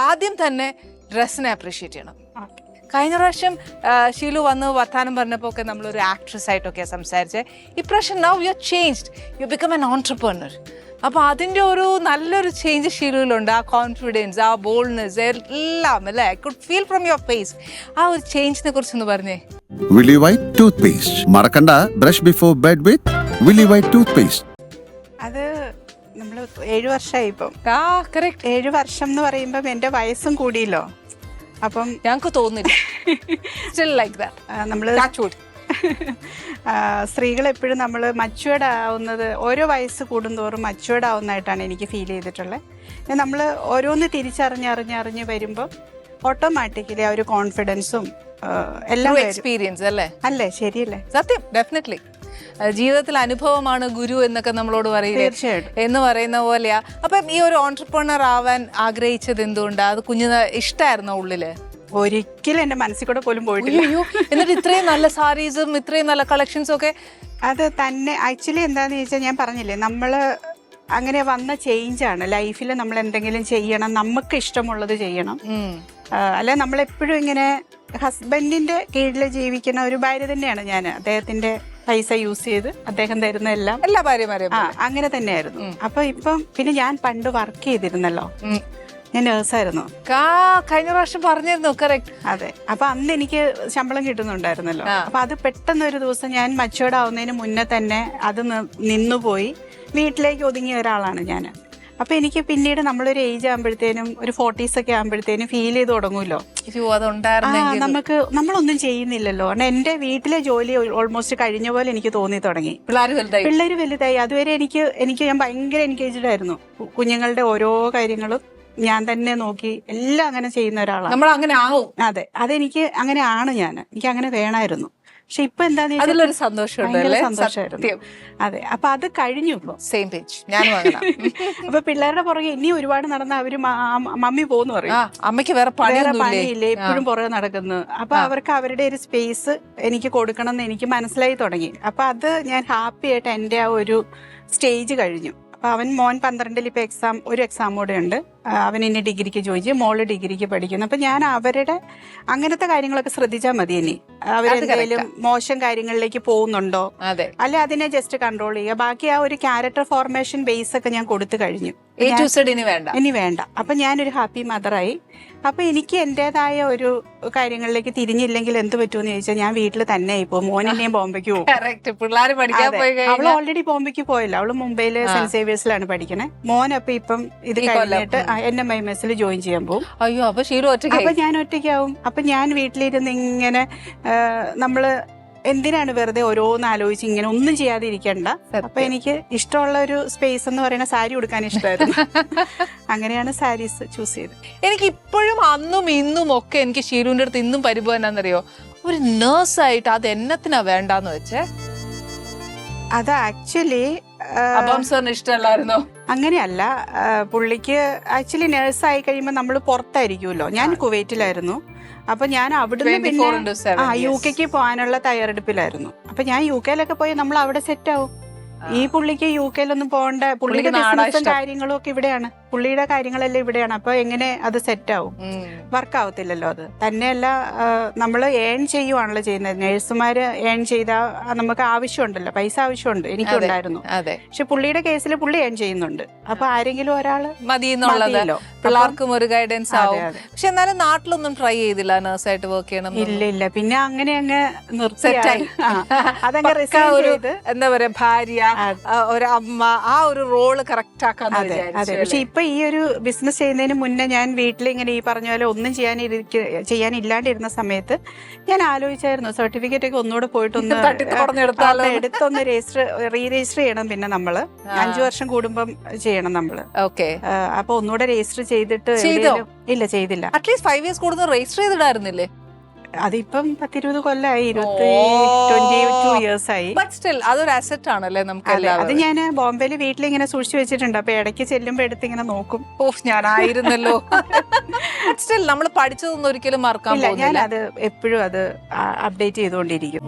ആദ്യം തന്നെ ഡ്രസ്സിനെ അപ്രീഷിയേറ്റ് ചെയ്യണം. കഴിഞ്ഞ പ്രാവശ്യം ഷീലു വന്ന് വർത്താനം പറഞ്ഞപ്പോൾ ഒക്കെ നമ്മളൊരു ആക്ട്രസ് ആയിട്ടൊക്കെ സംസാരിച്ചത്. ഇപ്രാവശ്യം now you are changed, you become an entrepreneur. അപ്പോൾ അതിൻ്റെ ഒരു നല്ലൊരു ചേഞ്ച് ഷീലുവിലുണ്ട്. ആ കോൺഫിഡൻസ്, ആ ബോൾഡ്നെസ് എല്ലാം അല്ലേ, I could feel from your face. ആ ഒരു ചേഞ്ചിനെ കുറിച്ചൊന്ന് പറഞ്ഞേ. Willy White toothpaste. മറക്കണ്ട, brush before bed with Willy White toothpaste. അത് നമ്മൾ 7 വർഷമായി ഇപ്പം. കറക്റ്റ്. 7 വർഷം എന്ന് പറയുമ്പം എൻ്റെ വയസ്സും കൂടിയല്ലോ. അപ്പം ഞങ്ങൾക്ക് തോന്നില്ല സ്റ്റിൽ ലൈക്ക് ദാറ്റ്. നമ്മൾ സ്ത്രീകൾ എപ്പോഴും നമ്മൾ മച്ചുവേർഡ് ആവുന്നത് ഓരോ വയസ്സ് കൂടുന്തോറും മച്ചുവേർഡ് ആവുന്നതായിട്ടാണ് എനിക്ക് ഫീൽ ചെയ്തിട്ടുള്ളത്. നമ്മൾ ഓരോന്ന് തിരിച്ചറിഞ്ഞ് വരുമ്പോൾ ഓട്ടോമാറ്റിക്കലി ആ ഒരു കോൺഫിഡൻസും എല്ലാം എക്സ്പീരിയൻസ് അല്ലേ? ശരിയല്ലേ? സത്യം, ഡെഫിനറ്റ്ലി. ജീവിതത്തിൽ അനുഭവമാണ് ഗുരു എന്നൊക്കെ നമ്മളോട് പറയില്ലേ, എന്ന് പറയുന്ന പോലെയാ. അപ്പം ഈ ഒരു ഓൺട്രപ്രണർ ആവാൻ ആഗ്രഹിച്ചത് എന്തുകൊണ്ടാ? അത് കുഞ്ഞിന് ഇഷ്ടമായിരുന്നോ ഉള്ളില്? ഒരിക്കലും എൻ്റെ മനസ്സിൽ കൂടെ പോലും പോയിട്ടില്ല. എന്നിട്ട് ഇത്രയും നല്ല സാരീസും ഇത്രയും നല്ല കളക്ഷൻസും ഒക്കെ അത് തന്നെ ആക്ച്വലി എന്താന്ന് ചോദിച്ചാൽ, ഞാൻ പറഞ്ഞില്ലേ, നമ്മൾ അങ്ങനെ വന്ന ചേഞ്ചാണ് ലൈഫിൽ. നമ്മൾ എന്തെങ്കിലും ചെയ്യണം, നമുക്ക് ഇഷ്ടമുള്ളത് ചെയ്യണം. അല്ലെ നമ്മളെപ്പോഴും ഇങ്ങനെ ഹസ്ബൻഡിന്റെ കീഴിൽ ജീവിക്കുന്ന ഒരു ഭാര്യ തന്നെയാണ് ഞാൻ. അദ്ദേഹത്തിന്റെ പൈസ യൂസ് ചെയ്ത് അദ്ദേഹം തരുന്ന എല്ലാ ഭാര്യമാരും അങ്ങനെ തന്നെയായിരുന്നു. അപ്പൊ ഇപ്പം പിന്നെ ഞാൻ പണ്ട് വർക്ക് ചെയ്തിരുന്നല്ലോ, ഞാൻ നേഴ്സായിരുന്നു. കഴിഞ്ഞ പ്രാവശ്യം പറഞ്ഞിരുന്നു. കറക്റ്റ്. അതെ. അപ്പൊ അന്ന് എനിക്ക് ശമ്പളം കിട്ടുന്നുണ്ടായിരുന്നല്ലോ. അപ്പൊ അത് പെട്ടെന്ന് ഒരു ദിവസം ഞാൻ മച്ചുവേർഡ് ആവുന്നതിന് മുന്നേ തന്നെ അത് നിന്നുപോയി വീട്ടിലേക്ക് ഒതുങ്ങിയ ഒരാളാണ് ഞാൻ. അപ്പൊ എനിക്ക് പിന്നീട് നമ്മളൊരു ഏജ് ആകുമ്പോഴത്തേനും, ഒരു 40s ഒക്കെ ആകുമ്പോഴത്തേനും ഫീൽ ചെയ്ത് തുടങ്ങുമല്ലോ, നമ്മളൊന്നും ചെയ്യുന്നില്ലല്ലോ. എന്റെ വീട്ടിലെ ജോലി ഓൾമോസ്റ്റ് കഴിഞ്ഞ പോലെ എനിക്ക് തോന്നി തുടങ്ങി. പിള്ളേര് വലുതായി. അതുവരെ എനിക്ക് ഞാൻ ഭയങ്കര എൻഗേജ്ഡ് ആയിരുന്നു. കുഞ്ഞുങ്ങളുടെ ഓരോ കാര്യങ്ങളും ഞാൻ തന്നെ നോക്കി എല്ലാം അങ്ങനെ ചെയ്യുന്ന ഒരാളാണ്. അതെ, അതെനിക്ക് അങ്ങനെയാണ്. എനിക്ക് അങ്ങനെ വേണമായിരുന്നു. പക്ഷെ ഇപ്പൊ എന്താന്ന് അതിലൊരു സന്തോഷമായിരുന്നു. അതെ. അപ്പൊ അത് കഴിഞ്ഞു. ഇപ്പൊ സെയിം പേജ് ഞാനും. അപ്പൊ പിള്ളേരുടെ പുറകെ ഇനി ഒരുപാട് നടന്ന അവര് മമ്മി പോന്ന് പറയും. അമ്മയ്ക്ക് വേറെ പണിയില്ലേ, എപ്പോഴും പുറകെ നടക്കുന്നു. അപ്പൊ അവർക്ക് അവരുടെ ഒരു സ്പേസ് എനിക്ക് കൊടുക്കണം എന്ന് എനിക്ക് മനസ്സിലായി തുടങ്ങി. അപ്പൊ അത് ഞാൻ ഹാപ്പി ആയിട്ട് എൻ്റെ ആ ഒരു സ്റ്റേജ് കഴിഞ്ഞു. അപ്പൊ അവൻ മോൻ 12ൽ ഇപ്പൊ ഒരു എക്സാം കൂടെ ഉണ്ട്. അവൻ ഇനി ഡിഗ്രിക്ക് ചോദിച്ചു, മോള് ഡിഗ്രിക്ക് പഠിക്കുന്നു. അപ്പൊ ഞാൻ അവരുടെ അങ്ങനത്തെ കാര്യങ്ങളൊക്കെ ശ്രദ്ധിച്ചാൽ മതി. ഇനി അവരെന്തെങ്കിലും മോശം കാര്യങ്ങളിലേക്ക് പോകുന്നുണ്ടോ, അല്ലെ അതിനെ ജസ്റ്റ് കൺട്രോൾ ചെയ്യുക. ബാക്കി ആ ഒരു ക്യാരക്ടർ ഫോർമേഷൻ ബേസ് ഒക്കെ ഞാൻ കൊടുത്തു കഴിഞ്ഞു. ഇനി വേണ്ട. അപ്പൊ ഞാനൊരു ഹാപ്പി മദറായി. അപ്പൊ എനിക്ക് എന്റേതായ ഒരു കാര്യങ്ങളിലേക്ക് തിരിഞ്ഞില്ലെങ്കിൽ എന്ത് പറ്റുമെന്ന് ചോദിച്ചാൽ, ഞാൻ വീട്ടിൽ തന്നെ ഇപ്പോ മോനെന്നെയും ബോംബെക്ക് പോകും. അവള് ഓൾറെഡി ബോംബെക്ക് പോയല്ലോ. അവള് മുംബൈയില് സെന്റ് സേവിയേഴ്സിലാണ് പഠിക്കണേ. മോൻ അപ്പൊ ഇപ്പം ഇത് കഴിഞ്ഞിട്ട് NMIMS ജോയിൻ ചെയ്യാൻ പോകും. അപ്പൊ ഞാൻ ഒറ്റയ്ക്കാവും. അപ്പൊ ഞാൻ വീട്ടിലിരുന്ന് ഇങ്ങനെ നമ്മള് എന്തിനാണ് വെറുതെ ഓരോന്ന് ആലോചിച്ച് ഇങ്ങനെ ഒന്നും ചെയ്യാതെ ഇരിക്കണ്ട. അപ്പൊ എനിക്ക് ഇഷ്ടമുള്ള ഒരു സ്പേസ് എന്ന് പറയുന്ന സാരി ഉടുക്കാൻ ഇഷ്ടമായിരുന്നു. അങ്ങനെയാണ് സാരീസ് ചൂസ് ചെയ്തത്. എനിക്ക് ഇപ്പോഴും അന്നും ഇന്നും ഒക്കെ എനിക്ക് ഷീലുവിന്റെ അടുത്ത് ഇന്നും പരിഭവം എന്നാന്നറിയോ, ഒരു നേഴ്സായിട്ട് അത് എന്നത്തിനാ വേണ്ടാന്ന് വെച്ചേ. അത് ആക്ച്വലി ഇഷ്ടമല്ലായിരുന്നോ? അങ്ങനെയല്ല. പുള്ളിക്ക് ആക്ച്വലി നേഴ്സായി കഴിയുമ്പോൾ നമ്മൾ പുറത്തായിരിക്കുമല്ലോ. ഞാൻ കുവൈറ്റിലായിരുന്നു. അപ്പൊ ഞാൻ അവിടുന്ന് പിന്നെ UK പോകാനുള്ള തയ്യാറെടുപ്പിലായിരുന്നു. അപ്പൊ ഞാൻ UK പോയി നമ്മൾ അവിടെ സെറ്റ് ആവും. ഈ പുള്ളിക്ക് UK പോകണ്ട. പുള്ളിയുടെ ബിസിനസ്സും കാര്യങ്ങളും ഒക്കെ ഇവിടെയാണ്. പുള്ളിയുടെ കാര്യങ്ങളെല്ലാം ഇവിടെയാണ്. അപ്പൊ എങ്ങനെ അത് സെറ്റ് ആവും? വർക്ക് ആവത്തില്ലല്ലോ. അത് തന്നെയല്ല, നമ്മൾ ഏൺ ചെയ്യുവാണല്ലോ ചെയ്യുന്നത്. നേഴ്സുമാര് ഏൺ ചെയ്താൽ നമുക്ക് ആവശ്യമുണ്ടല്ലോ, പൈസ ആവശ്യമുണ്ട്. എനിക്കുണ്ടായിരുന്നു. പക്ഷെ പുള്ളിയുടെ കേസിൽ പുള്ളി ഏൺ ചെയ്യുന്നുണ്ട്. അപ്പൊ ആരെങ്കിലും ഒരാള് മതിയെന്നുള്ളതല്ലോ, പിള്ളേർക്കും ഒരു ഗൈഡൻസ് ആവും. പക്ഷെ എന്നാലും നാട്ടിലൊന്നും ട്രൈ ചെയ്തില്ല നേഴ്സായിട്ട് വർക്ക് ചെയ്യണം? ഇല്ല. പിന്നെ അങ്ങനെ അങ്ങ് നിർത്തി അതങ്ങ് എന്താ പറയാ, ഭാര്യ, ഒരു അമ്മ, ആ ഒരു റോള് കറക്റ്റ് ആക്കാൻ. പക്ഷെ ഇപ്പൊ ഈ ഒരു ബിസിനസ് ചെയ്യുന്നതിന് മുന്നേ ഞാൻ വീട്ടിലിങ്ങനെ ഈ പറഞ്ഞ പോലെ ഒന്നും ചെയ്യാനില്ലാണ്ടിരുന്ന സമയത്ത് ഞാൻ ആലോചിച്ചായിരുന്നു, സർട്ടിഫിക്കറ്റ് ഒക്കെ ഒന്നുകൂടെ പോയിട്ടൊന്ന് എടുത്തൊന്ന് റീ രജിസ്റ്റർ ചെയ്യണം. പിന്നെ നമ്മള് 5 വർഷം കൂടുമ്പം ചെയ്യണം നമ്മള്. അപ്പൊ ഒന്നുകൂടെ രജിസ്റ്റർ ചെയ്തിട്ട് ഇല്ല, ചെയ്തില്ല. അറ്റ്ലീസ്റ്റ് 5 years കൂടുന്ന രജിസ്റ്റർ ചെയ്തിടായിരുന്നില്ലേ? അതിപ്പം 10-20 കൊല്ലമായി, 22 years ആയി. അതൊരു അസറ്റ് ആണല്ലേ നമുക്ക്. അത് ഞാൻ ബോംബെയില് വീട്ടിലിങ്ങനെ സൂക്ഷിച്ചു വെച്ചിട്ടുണ്ട്. അപ്പൊ ഇടയ്ക്ക് ചെല്ലുമ്പോ എടുത്ത് ഇങ്ങനെ നോക്കും. ഞാനായിരുന്നല്ലോ. സ്റ്റിൽ നമ്മൾ പഠിച്ചതൊന്നും ഒരിക്കലും മറക്കാൻ പറ്റില്ല. ഞാൻ അത് എപ്പോഴും അത് അപ്ഡേറ്റ് ചെയ്തുകൊണ്ടിരിക്കും.